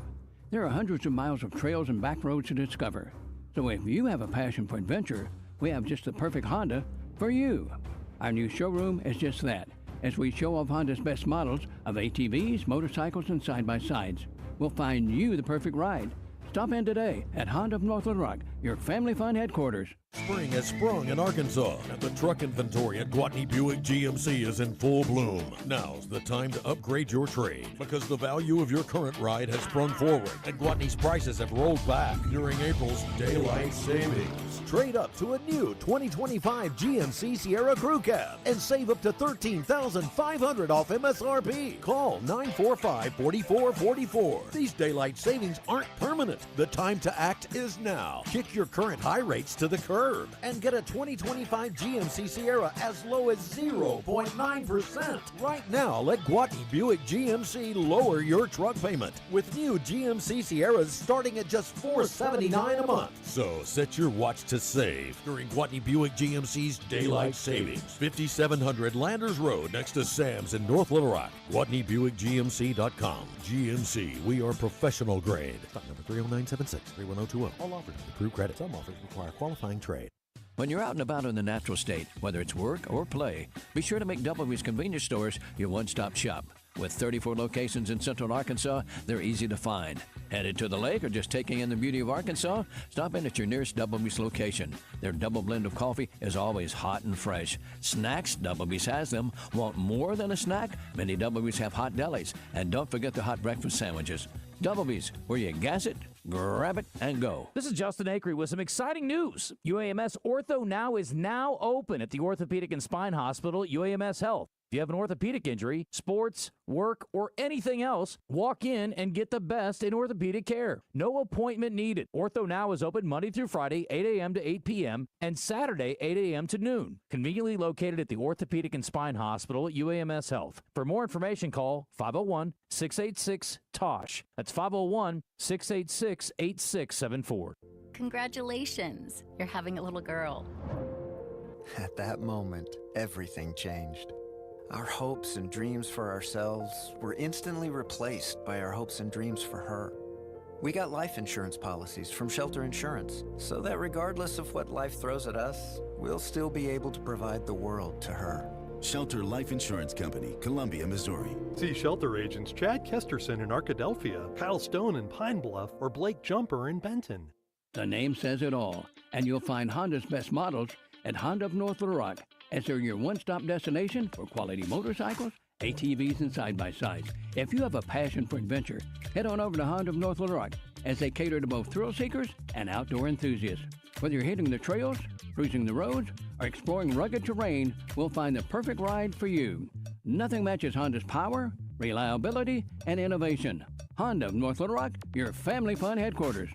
There are hundreds of miles of trails and back roads to discover. So if you have a passion for adventure, we have just the perfect Honda for you. Our new showroom is just that, as we show off Honda's best models of ATVs, motorcycles, and side-by-sides. We'll find you the perfect ride. Stop in today at Honda of North Little Rock, your family fun headquarters. Spring has sprung in Arkansas, and the truck inventory at Gwatney Buick GMC is in full bloom. Now's the time to upgrade your trade, because the value of your current ride has sprung forward, and Gwatney's prices have rolled back during April's daylight savings. Trade up to a new 2025 GMC Sierra Crew Cab and save up to $13,500 off MSRP. Call 945-4444. These daylight savings aren't permanent. The time to act is now. Kick your current high rates to the curb and get a 2025 GMC Sierra as low as 0.9%. Right now, let Gwatney Buick GMC lower your truck payment with new GMC Sierras starting at just $479 a month. So set your watch to save during Gwatney Buick GMC's Daylight Savings. 5700 Landers Road next to Sam's in North Little Rock. GwatneyBuickGMC.com. GMC, we are professional grade. Stock number 30976-31020. All offers with approved credit. Some offers require qualifying trade. When you're out and about in the natural state, whether it's work or play, be sure to make W's Convenience Stores your one-stop shop. With 34 locations in central Arkansas, they're easy to find. Headed to the lake or just taking in the beauty of Arkansas? Stop in at your nearest W's location. Their double blend of coffee is always hot and fresh. Snacks, W's has them. Want more than a snack? Many W's have hot delis. And don't forget the hot breakfast sandwiches. W's, where you gas it, grab it, and go. This is Justin Acree with some exciting news. UAMS Ortho Now is now open at the Orthopedic and Spine Hospital, UAMS Health. If you have an orthopedic injury, sports, work, or anything else, walk in and get the best in orthopedic care. No appointment needed. Ortho Now is open Monday through Friday, 8 a.m. to 8 p.m., and Saturday, 8 a.m. to noon. Conveniently located at the Orthopedic and Spine Hospital at UAMS Health. For more information, call 501-686-TOSH. That's 501-686-8674. Congratulations, you're having a little girl. At that moment, everything changed. Our hopes and dreams for ourselves were instantly replaced by our hopes and dreams for her. We got life insurance policies from Shelter Insurance, so that regardless of what life throws at us, we'll still be able to provide the world to her. Shelter Life Insurance Company, Columbia, Missouri. See Shelter agents Chad Kesterson in Arkadelphia, Kyle Stone in Pine Bluff, or Blake Jumper in Benton. The name says it all, and you'll find Honda's best models at Honda of North Little Rock, as they're your one-stop destination for quality motorcycles, ATVs, and side-by-sides. If you have a passion for adventure, head on over to Honda of North Little Rock, as they cater to both thrill seekers and outdoor enthusiasts. Whether you're hitting the trails, cruising the roads, or exploring rugged terrain, we'll find the perfect ride for you. Nothing matches Honda's power, reliability, and innovation. Honda of North Little Rock, your family fun headquarters.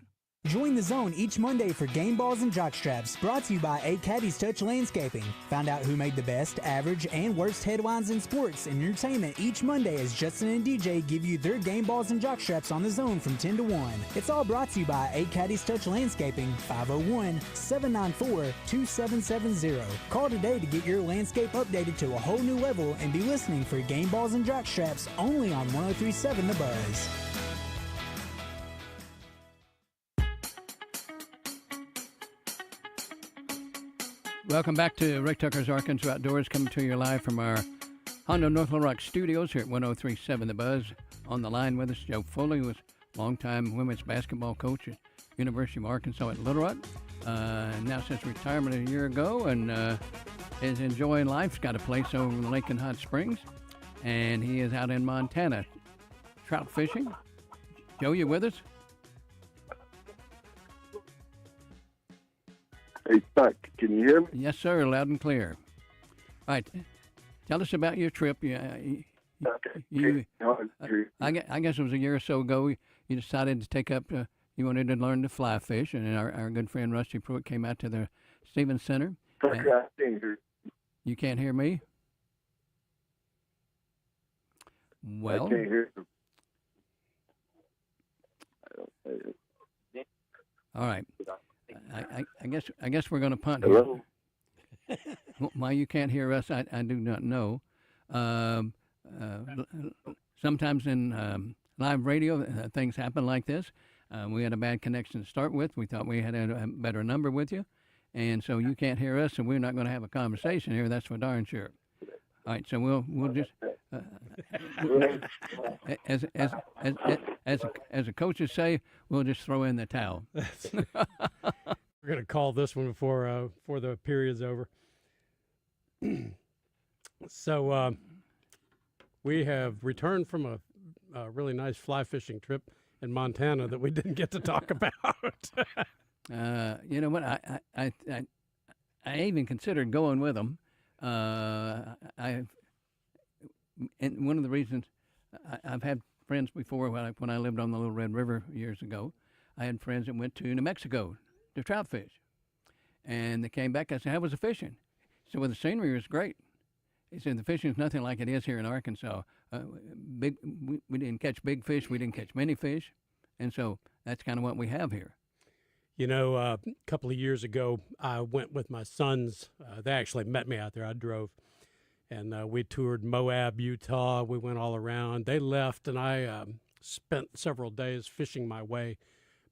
Join the zone each Monday for Game Balls and Jockstraps, brought to you by A Caddy's Touch Landscaping. Find out who made the best, average, and worst headlines in sports and entertainment each Monday as Justin and DJ give you their Game Balls and Jockstraps on the zone from 10 to 1. It's all brought to you by A Caddy's Touch Landscaping, 501-794-2770. Call today to get your landscape updated to a whole new level and be listening for Game Balls and Jockstraps only on 103.7 The Buzz. Welcome back to Rick Tucker's Arkansas Outdoors, coming to you live from our Honda North Little Rock studios here at 103.7 The Buzz. On the line with us, Joe Foley, was longtime women's basketball coach at University of Arkansas at Little Rock. Now since retirement a year ago, and is enjoying life. He's got a place over in Lincoln Hot Springs, and he is out in Montana trout fishing. Joe, you with us? Hey, Chuck, can you hear me? Yes, sir, loud and clear. All right, tell us about your trip. I guess it was a year or so ago you decided to take up, you wanted to learn to fly fish, and our good friend Rusty Pruitt came out to the Stevens Center. You can't hear me? Well, I can't hear you. All right. I guess we're going to punt Hello? here. Why you can't hear us, I do not know. Sometimes in live radio, things happen like this. We had a bad connection to start with. We thought we had a better number with you, and so you can't hear us, and we're not going to have a conversation here. That's for darn sure. All right, so we'll just as the coaches say, we'll just throw in the towel. We're going to call this one before the period's over. So we have returned from a really nice fly fishing trip in Montana that we didn't get to talk about. You know what? I even considered going with them. And one of the reasons I've had friends before when I lived on the Little Red River years ago, I had friends that went to New Mexico to trout fish, and they came back. I said, "How was the fishing?" So, well, the scenery was great. He said the fishing is nothing like it is here in Arkansas. We didn't catch big fish, we didn't catch many fish, and so that's kind of what we have here. You know, a couple of years ago, I went with my sons. They actually met me out there. I drove, and we toured Moab, Utah. We went all around. They left, and I spent several days fishing my way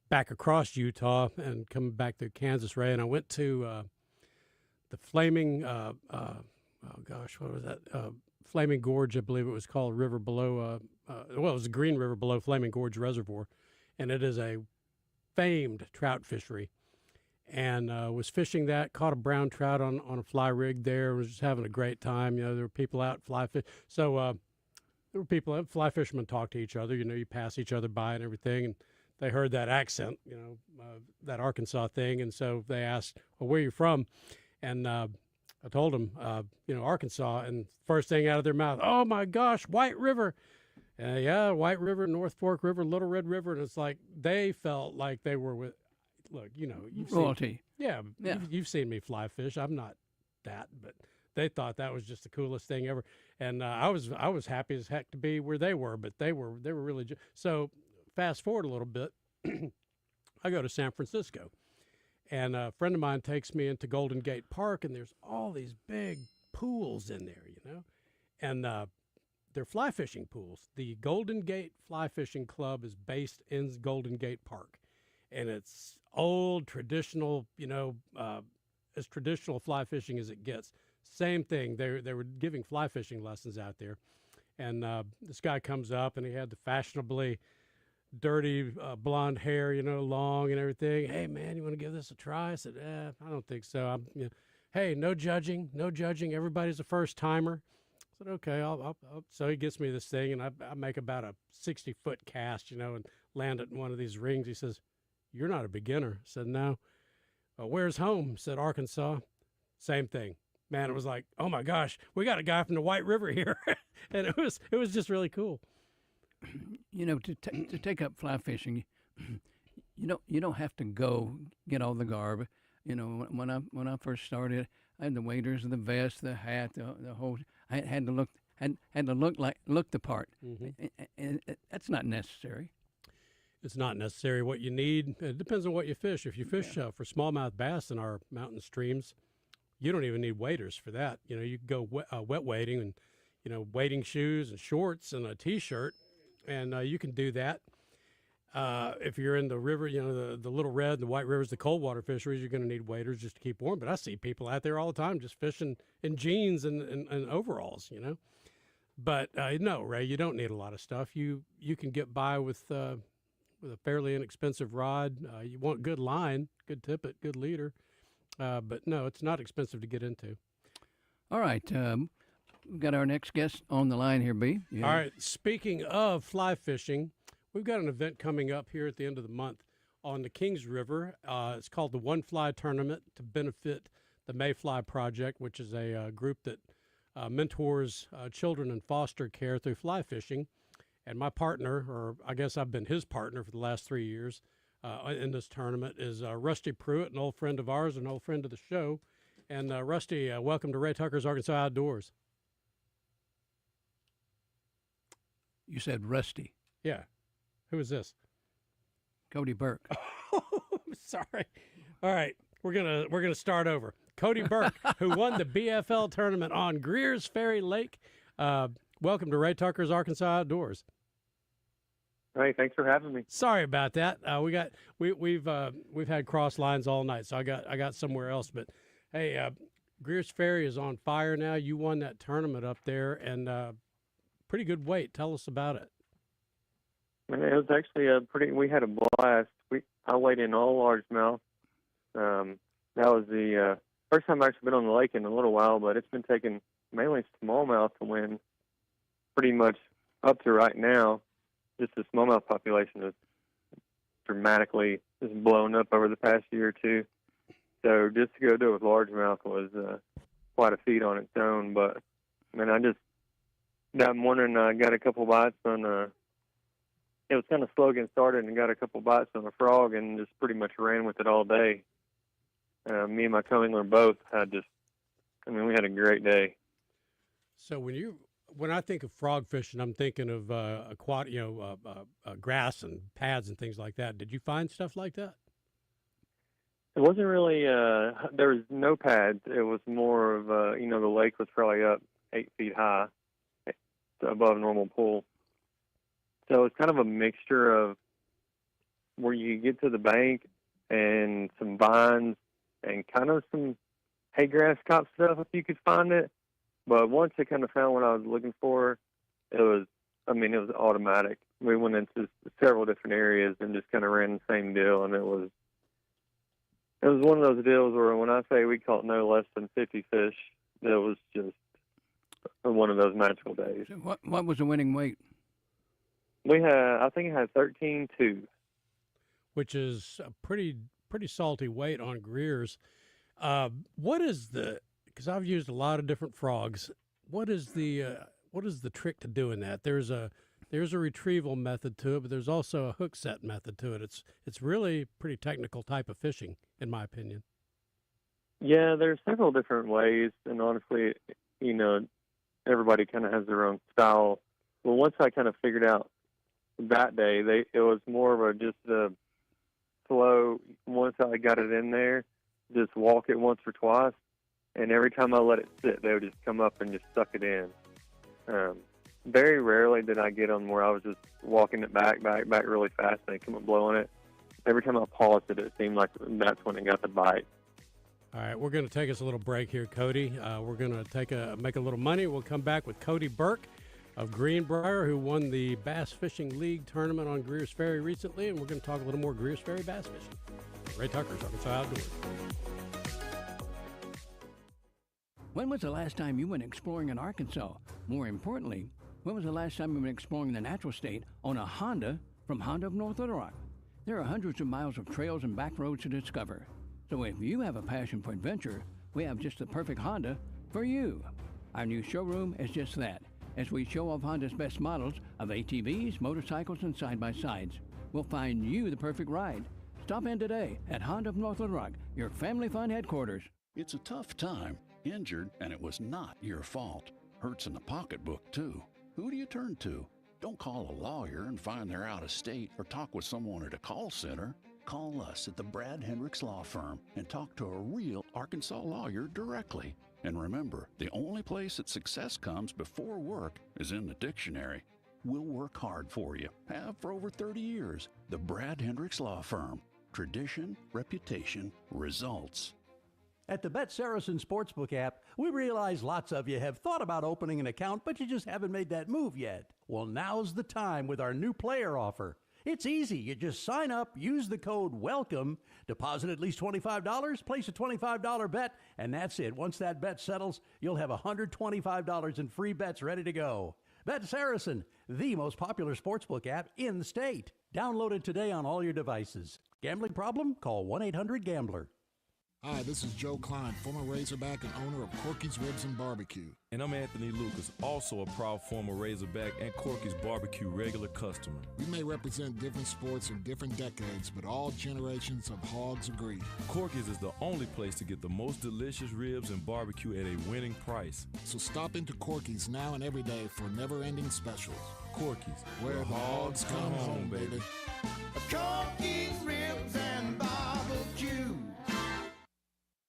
back across Utah and coming back through Kansas Ray. And I went to the Flaming, what was that? Flaming Gorge, I believe it was called, river below, it was the Green River below Flaming Gorge Reservoir. And it is a famed trout fishery, and was fishing that, caught a brown trout on a fly rig there, was just having a great time. You know, there were people out fly fish. So there were people out, fly fishermen talk to each other, you know, you pass each other by and everything, and they heard that accent, you know, that Arkansas thing, and so they asked, well, where are you from? And I told them, you know, Arkansas, and first thing out of their mouth, oh my gosh, White River. Yeah, White River, North Fork River, Little Red River, and it's like they felt like they were with. Look, you know, you've royalty. Yeah. You've seen me fly fish. I'm not that, but they thought that was just the coolest thing ever, and I was happy as heck to be where they were. But they were really so. Fast forward a little bit, I go to San Francisco, and a friend of mine takes me into Golden Gate Park, and there's all these big pools in there, you know, and they're fly fishing pools. The Golden Gate Fly Fishing Club is based in Golden Gate Park, and it's old, traditional, you know, as traditional fly fishing as it gets. Same thing. They were giving fly fishing lessons out there, and this guy comes up, and he had the fashionably dirty blonde hair, you know, long and everything. Hey, man, you want to give this a try? I said, I don't think so. Hey, no judging. Everybody's a first timer. I said, okay, I'll. So he gets me this thing, and I make about a 60-foot cast, you know, and land it in one of these rings. He says, you're not a beginner. I said, no. Where's home? I said, Arkansas. Same thing. Man, it was like, oh my gosh, we got a guy from the White River here. And it was just really cool. You know, to take up fly fishing, you you don't have to go get all the garb. You know, when I first started, I had the waders, the vest, the hat, the whole. I had to look the part. And that's not necessary. It's not necessary. What you need, it depends on what you fish. If you fish for smallmouth bass in our mountain streams, you don't even need waders for that. You know, you can go wet wading and, you know, wading shoes and shorts and a T-shirt, and you can do that. If you're in the river, you know, the Little Red, the White Rivers, the cold water fisheries, you're going to need waders just to keep warm. But I see people out there all the time just fishing in jeans and overalls, you know. But no, Ray, you don't need a lot of stuff. You can get by with a fairly inexpensive rod. You want good line, good tippet, good leader. But no, it's not expensive to get into. All right. We've got our next guest on the line here, B. Yeah. All right. Speaking of fly fishing, we've got an event coming up here at the end of the month on the Kings River. It's called the One Fly Tournament to benefit the Mayfly Project, which is a group that mentors children in foster care through fly fishing. And my partner, or I guess I've been his partner for the last 3 years in this tournament, is Rusty Pruitt, an old friend of ours, an old friend of the show. And Rusty, welcome to Ray Tucker's Arkansas Outdoors. You said Rusty. Yeah. Who is this? Cody Burke. Oh, sorry. All right, we're gonna start over. Cody Burke, who won the BFL tournament on Greer's Ferry Lake. Welcome to Ray Tucker's Arkansas Outdoors. Hey, thanks for having me. Sorry about that. We've had cross lines all night, so I got somewhere else. But hey, Greer's Ferry is on fire now. You won that tournament up there, and pretty good weight. Tell us about it. It was actually we had a blast. I weighed in all largemouth. That was the first time I've actually been on the lake in a little while, but it's been taking mainly smallmouth to win pretty much up to right now. Just the smallmouth population has dramatically just blown up over the past year or two. So just to go do it with largemouth was quite a feat on its own. But, man, I'm wondering, I got a couple bites on it was kind of slow getting started and got a couple bites on a frog and just pretty much ran with it all day. Me and my co-angler both we had a great day. So when I think of frog fishing, I'm thinking of grass and pads and things like that. Did you find stuff like that? It wasn't really, there was no pads. It was more of, the lake was probably up 8 feet high above normal pool. So it's kind of a mixture of where you get to the bank and some vines and kind of some hay grass top stuff if you could find it. But once I kind of found what I was looking for, it was automatic. We went into several different areas and just kind of ran the same deal, and it was one of those deals where when I say we caught no less than 50 fish, it was just one of those magical days. So what was the winning weight? I think it had 13.2. Which is a pretty salty weight on Greer's. Because I've used a lot of different frogs. What is the trick to doing that? There's a retrieval method to it, but there's also a hook set method to it. It's really pretty technical type of fishing, in my opinion. Yeah, there's several different ways, and honestly, everybody kind of has their own style. Well, once I kind of figured out that day, it was more of just a slow. Once I got it in there, just walk it once or twice. And every time I let it sit, they would just come up and just suck it in. Very rarely did I get them where I was just walking it back really fast and they come up blowing it. Every time I paused it seemed like that's when it got the bite. All right, we're going to take us a little break here, Cody. We're going to make a little money. We'll come back with Cody Burke of Greenbrier, who won the Bass Fishing League tournament on Greer's Ferry recently, and we're going to talk a little more Greer's Ferry bass fishing. Ray Tucker's Arkansas Outdoors. When was the last time you went exploring in Arkansas? More importantly, when was the last time you went exploring the natural state on a Honda from Honda of North Little Rock? There are hundreds of miles of trails and back roads to discover. So if you have a passion for adventure, we have just the perfect Honda for you. Our new showroom is just that, as we show off Honda's best models of ATVs, motorcycles, and side-by-sides. We'll find you the perfect ride. Stop in today at Honda of North Little Rock, your family fun headquarters. It's a tough time. Injured, and it was not your fault. Hurts in the pocketbook, too. Who do you turn to? Don't call a lawyer and find they're out of state or talk with someone at a call center. Call us at the Brad Hendricks Law Firm and talk to a real Arkansas lawyer directly. And remember, the only place that success comes before work is in the dictionary. We'll work hard for you. Have for over 30 years. The Brad Hendricks Law Firm. Tradition, reputation, results. At the Bet Saracen Sportsbook app, we realize lots of you have thought about opening an account, but you just haven't made that move yet. Well, now's the time with our new player offer. It's easy. You just sign up, use the code WELCOME, deposit at least $25, place a $25 bet, and that's it. Once that bet settles, you'll have $125 in free bets ready to go. Bet Saracen, the most popular sportsbook app in the state. Download it today on all your devices. Gambling problem? Call 1-800-GAMBLER. Hi, this is Joe Klein, former Razorback and owner of Corky's Ribs and Barbecue. And I'm Anthony Lucas, also a proud former Razorback and Corky's Barbecue regular customer. We may represent different sports in different decades, but all generations of hogs agree. Corky's is the only place to get the most delicious ribs and barbecue at a winning price. So stop into Corky's now and every day for never-ending specials. Corky's, where the hogs come home, baby. Corky's Ribs and Barbecue.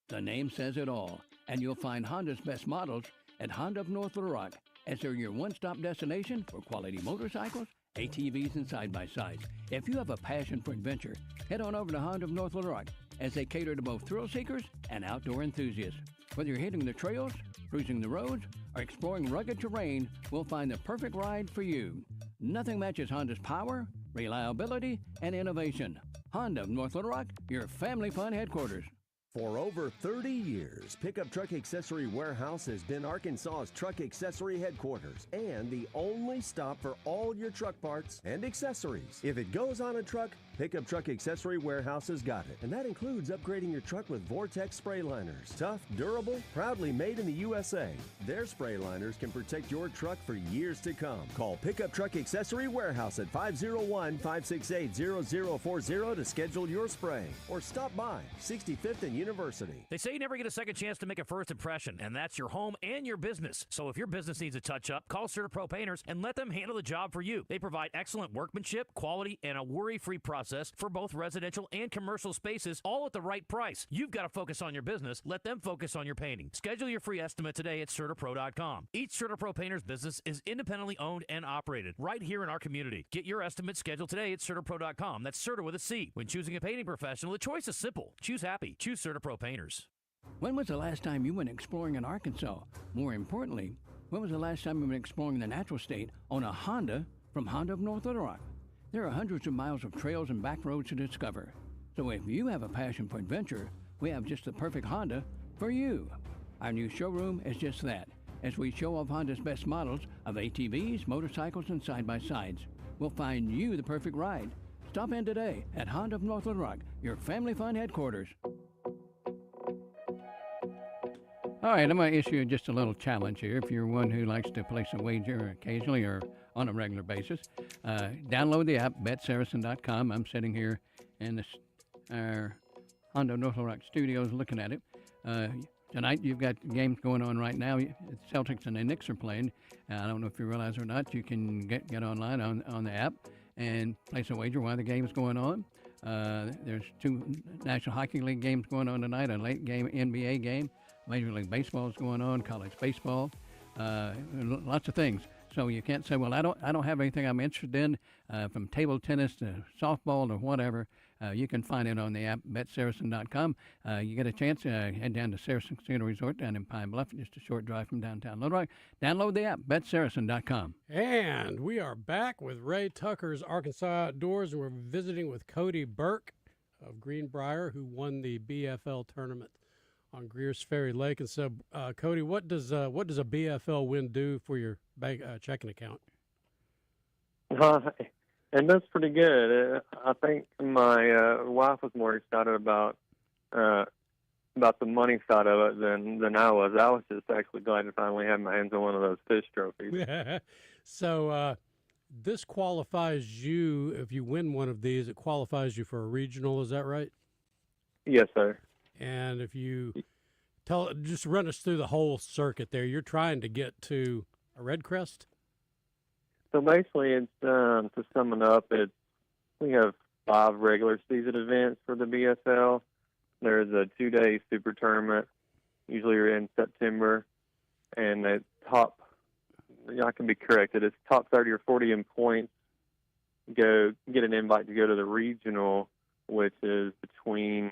The name says it all, and you'll find Honda's best models at Honda of North Little Rock, as they're your one-stop destination for quality motorcycles, ATVs, and side-by-sides. If you have a passion for adventure, head on over to Honda of North Little Rock, as they cater to both thrill seekers and outdoor enthusiasts. Whether you're hitting the trails, cruising the roads, or exploring rugged terrain, we'll find the perfect ride for you. Nothing matches Honda's power, reliability, and innovation. Honda of North Little Rock, your family fun headquarters. For over 30 years, Pickup Truck Accessory Warehouse has been Arkansas's truck accessory headquarters and the only stop for all your truck parts and accessories. If it goes on a truck, Pickup Truck Accessory Warehouse has got it. And that includes upgrading your truck with Vortex spray liners. Tough, durable, proudly made in the USA. Their spray liners can protect your truck for years to come. Call Pickup Truck Accessory Warehouse at 501-568-0040 to schedule your spray. Or stop by 65th and University. They say you never get a second chance to make a first impression, and that's your home and your business. So if your business needs a touch-up, call CertaPro Painters and let them handle the job for you. They provide excellent workmanship, quality, and a worry-free process for both residential and commercial spaces, all at the right price. You've got to focus on your business. Let them focus on your painting. Schedule your free estimate today at CertaPro.com. Each CertaPro Painters business is independently owned and operated right here in our community. Get your estimate scheduled today at CertaPro.com. That's Certa with a C. When choosing a painting professional, the choice is simple. Choose happy. Choose CertaPro Painters. When was the last time you went exploring in Arkansas? More importantly, when was the last time you went exploring the natural state on a Honda from Honda of North Little Rock? There are hundreds of miles of trails and back roads to discover. So if you have a passion for adventure, we have just the perfect Honda for you. Our new showroom is just that, as we show off Honda's best models of ATVs, motorcycles, and side-by-sides. We'll find you the perfect ride. Stop in today at Honda of North Little Rock, your family fun headquarters. All right, I'm going to issue just a little challenge here. If you're one who likes to place a wager occasionally or on a regular basis, download the app, betsaracen.com. I'm sitting here in our Honda North Little Rock studios looking at it. Tonight, you've got games going on right now. The Celtics and the Knicks are playing. I don't know if you realize or not, you can get online on the app and place a wager while the game's going on. There's two National Hockey League games going on tonight, a late game NBA game. Major League Baseball is going on, college baseball, lots of things. So you can't say, well, I don't have anything I'm interested in, from table tennis to softball or whatever. You can find it on the app, betsaracen.com. You get a chance, head down to Saracen Casino Resort down in Pine Bluff, just a short drive from downtown Little Rock. Download the app, betsaracen.com. And we are back with Ray Tucker's Arkansas Outdoors, and we're visiting with Cody Burke of Greenbrier, who won the BFL tournament on Greers Ferry Lake. And so, Cody, what does a BFL win do for your bank checking account? And that's pretty good. I think my wife was more excited about the money side of it than I was. I was just actually glad to finally have my hands on one of those fish trophies. So This qualifies you, if you win one of these, it qualifies you for a regional, is that right? Yes, sir. And if you just run us through the whole circuit there, you're trying to get to a Red Crest? So basically, it's to sum it up, we have 5 regular season events for the BSL. There's a 2-day super tournament, usually in September, and the top, I can be corrected, it's top 30 or 40 in points get an invite to go to the regional, which is between,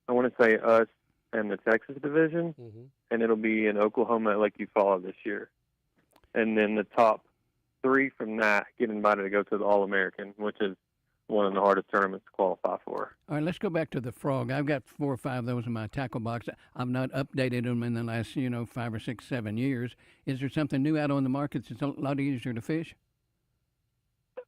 I want to say, us and the Texas division, and it'll be in Oklahoma at Lake Eufaula this year. And then the top 3 from that get invited to go to the All-American, which is one of the hardest tournaments to qualify for. All right, let's go back to the frog. I've got 4 or 5 of those in my tackle box. I've not updated them in the last, 5 or 6, 7 years. Is there something new out on the market that's a lot easier to fish?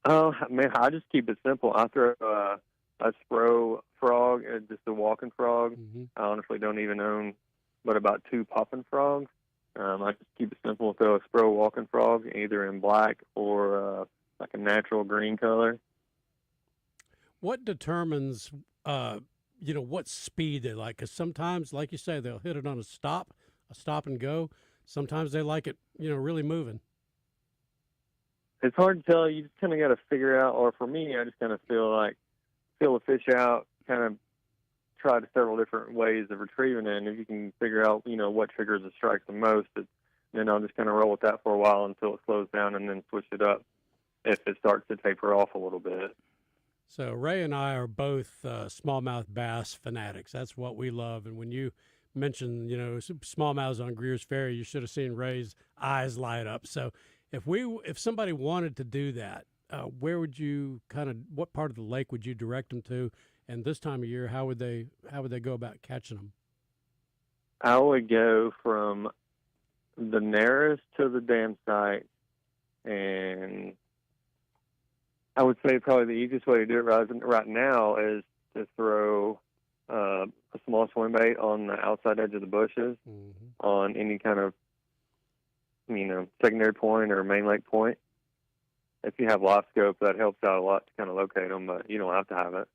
Oh, man, I just keep it simple. I throw a Spro frog, just a walking frog. I honestly don't even own but about 2 popping frogs. I just keep it simple. Throw a Spro walking frog, either in black or like a natural green color. What determines, what speed they like? Because sometimes, like you say, they'll hit it on a stop and go. Sometimes they like it, really moving. It's hard to tell. You just kind of got to figure out, or for me, I just kind of feel the fish out, kind of try several different ways of retrieving it. And if you can figure out, what triggers the strike the most, then I'll just kind of roll with that for a while until it slows down and then switch it up if it starts to taper off a little bit. So Ray and I are both smallmouth bass fanatics. That's what we love. And when you mentioned, smallmouths on Greer's Ferry, you should have seen Ray's eyes light up. So if somebody wanted to do that, where would you what part of the lake would you direct them to? And this time of year, how would they go about catching them? I would go from the nearest to the dam site, and I would say probably the easiest way to do it right now is to throw a small swim bait on the outside edge of the bushes on any kind of, secondary point or main lake point. If you have live scope, that helps out a lot to kind of locate them, but you don't have to have it.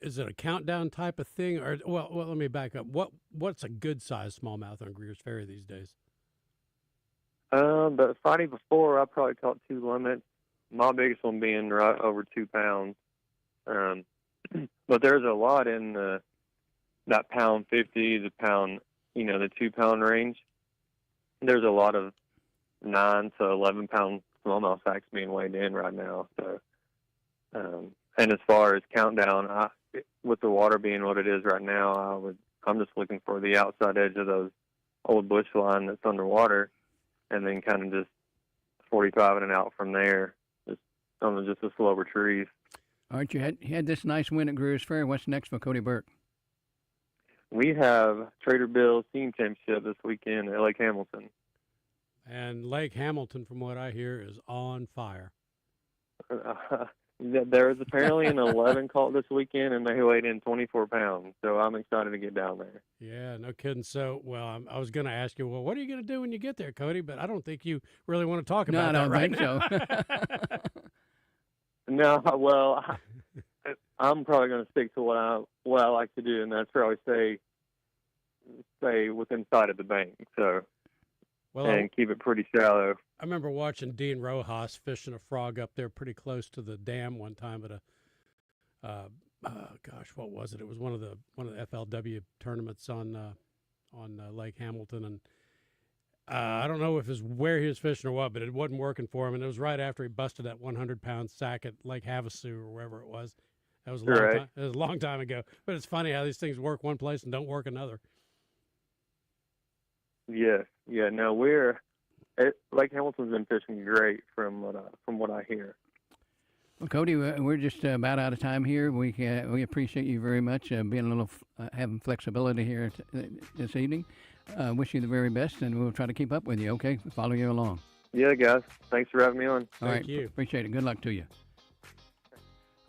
Is it a countdown type of thing, or well, let me back up. What's a good size smallmouth on Greer's Ferry these days? But Friday before, I probably caught 2 limits. My biggest one being right over 2 pounds. But there's a lot in that pound 50, the pound, the 2 pound range. There's a lot of 9 to 11 pound smallmouth sacks being weighed in right now. So, and as far as countdown, with the water being what it is right now, I'm just looking for the outside edge of those old bush line that's underwater, and then kind of just 45 and out from there, just on just a slow retrieve. All right, you had this nice win at Greer's Ferry. What's next for Cody Burke? We have Trader Bill's Team Championship this weekend at Lake Hamilton. And Lake Hamilton, from what I hear, is on fire. There is apparently an 11 caught this weekend, and they weighed in 24 pounds. So I'm excited to get down there. Yeah, no kidding. So, I was going to ask you, what are you going to do when you get there, Cody? But I don't think you really want to talk about that right now. No, I don't think so. No, well, I'm probably going to stick to what I like to do, and that's probably stay within sight of the bank. So, and keep it pretty shallow. I remember watching Dean Rojas fishing a frog up there pretty close to the dam one time at what was it? It was one of the FLW tournaments on Lake Hamilton, and I don't know if it was where he was fishing or what, but it wasn't working for him, and it was right after he busted that 100-pound sack at Lake Havasu or wherever it was. That was It was a long time ago, but it's funny how these things work one place and don't work another. Yes, yeah. No, Lake Hamilton's been fishing great from what I hear. Well, Cody, we're just about out of time here. We appreciate you very much being a little having flexibility here this evening. Wish you the very best, and we'll try to keep up with you. Okay, follow you along. Yeah, guys. Thanks for having me on. Thank you. Appreciate it. Good luck to you.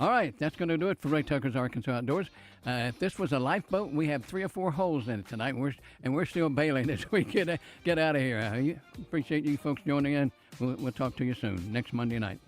All right, that's going to do it for Ray Tucker's Arkansas Outdoors. If this was a lifeboat, we have 3 or 4 holes in it tonight, and we're still bailing as we get out of here. Appreciate you folks joining in. We'll talk to you soon, next Monday night.